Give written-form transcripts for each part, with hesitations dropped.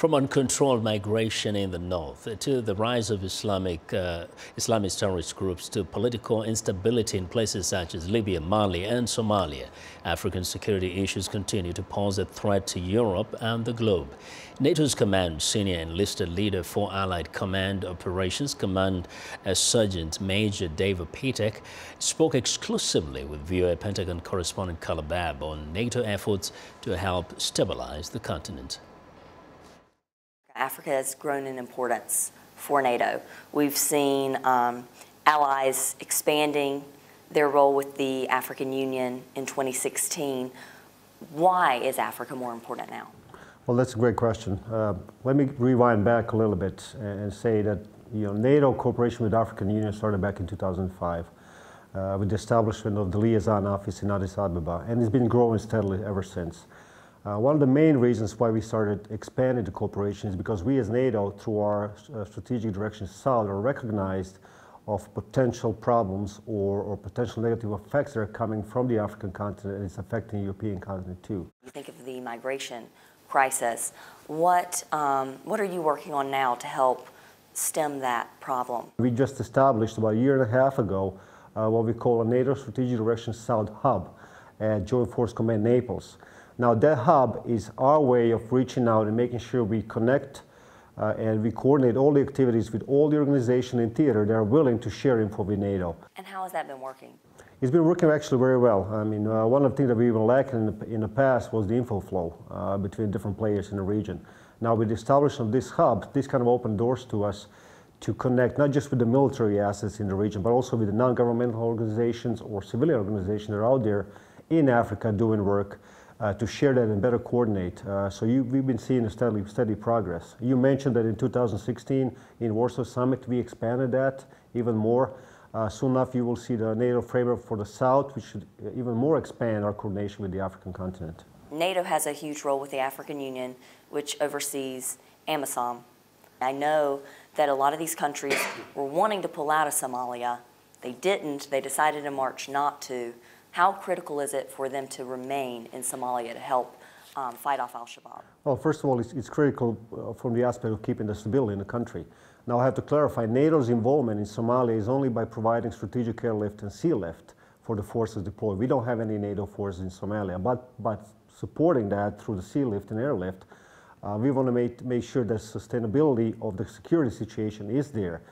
From uncontrolled migration in the north to the rise of Islamist terrorist groups to political instability in places such as Libya, Mali and Somalia, African security issues continue to pose a threat to Europe and the globe. NATO's Command Senior enlisted leader for Allied Command Operations, Command Sgt Major Davor Petek, spoke exclusively with VOA Pentagon correspondent Carla Babb on NATO efforts to help stabilize the continent. Africa has grown in importance for NATO. We've seen allies expanding their role with the African Union in 2016. Why is Africa more important now? Well, that's a great question. Let me rewind back a little bit and say that NATO cooperation with the African Union started back in 2005 with the establishment of the liaison office in Addis Ababa, and it's been growing steadily ever since. One of the main reasons why we started expanding the cooperation is because we as NATO, through our strategic direction south, are recognized of potential problems or potential negative effects that are coming from the African continent, and it's affecting the European continent too. You think of the migration crisis. What are you working on now to help stem that problem? We just established about a year and a half ago what we call a NATO Strategic Direction South Hub at Joint Force Command Naples. Now that hub is our way of reaching out and making sure we connect and we coordinate all the activities with all the organizations in theater that are willing to share info with NATO. And how has that been working? It's been working actually very well. I mean, one of the things that we were lacking in the past was the info flow between different players in the region. Now with the establishment of this hub, this kind of opened doors to us to connect not just with the military assets in the region, but also with the non-governmental organizations or civilian organizations that are out there in Africa doing work to share that and better coordinate. We've been seeing a steady progress. You mentioned that in 2016 in Warsaw Summit we expanded that even more. Soon enough you will see the NATO framework for the South, which should even more expand our coordination with the African continent. NATO has a huge role with the African Union, which oversees AMISOM. I know that a lot of these countries were wanting to pull out of Somalia. They didn't. They decided in March not to. How critical is it for them to remain in Somalia to help fight off al-Shabaab? Well, first of all, it's critical from the aspect of keeping the stability in the country. Now, I have to clarify, NATO's involvement in Somalia is only by providing strategic airlift and sea lift for the forces deployed. We don't have any NATO forces in Somalia, but supporting that through the sea lift and airlift, we want to make sure that sustainability of the security situation is there.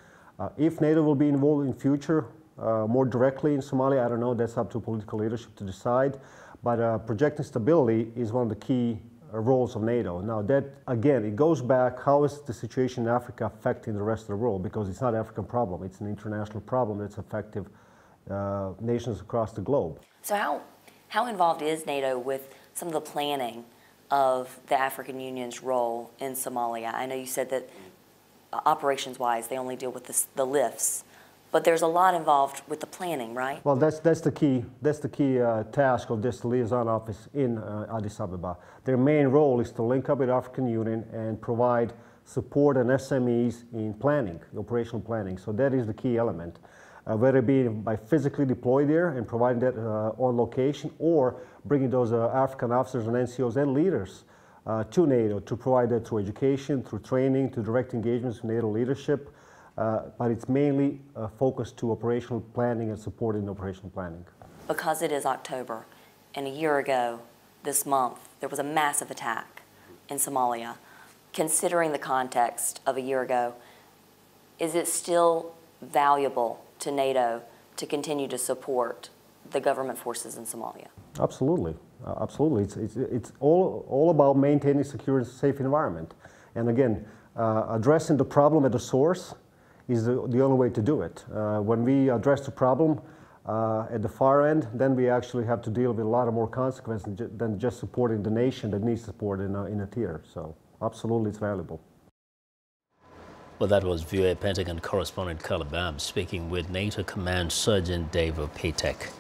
If NATO will be involved in future, more directly in Somalia, I don't know, that's up to political leadership to decide, but projecting stability is one of the key roles of NATO. Now that, again, it goes back, how is the situation in Africa affecting the rest of the world? Because it's not an African problem, it's an international problem that's affecting nations across the globe. So how involved is NATO with some of the planning of the African Union's role in Somalia? I know you said that operations-wise they only deal with the lifts, but there's a lot involved with the planning, right? Well, that's the key task of this liaison office in Addis Ababa. Their main role is to link up with the African Union and provide support and SMEs in planning, operational planning. So that is the key element. Whether it be by physically deploy there and providing that on location, or bringing those African officers and NCOs and leaders to NATO to provide that through education, through training, to direct engagements with NATO leadership. But it's mainly focused to operational planning and supporting operational planning. Because it is October, and a year ago this month, there was a massive attack in Somalia. Considering the context of a year ago, is it still valuable to NATO to continue to support the government forces in Somalia? Absolutely, absolutely. It's all about maintaining secure and safe environment. And again, addressing the problem at the source is the only way to do it. When we address the problem at the far end, then we actually have to deal with a lot of more consequences than just supporting the nation that needs support in a theater. So absolutely, it's valuable. Well, that was VOA Pentagon correspondent Carla Babb speaking with NATO Command Sgt Davor Petek.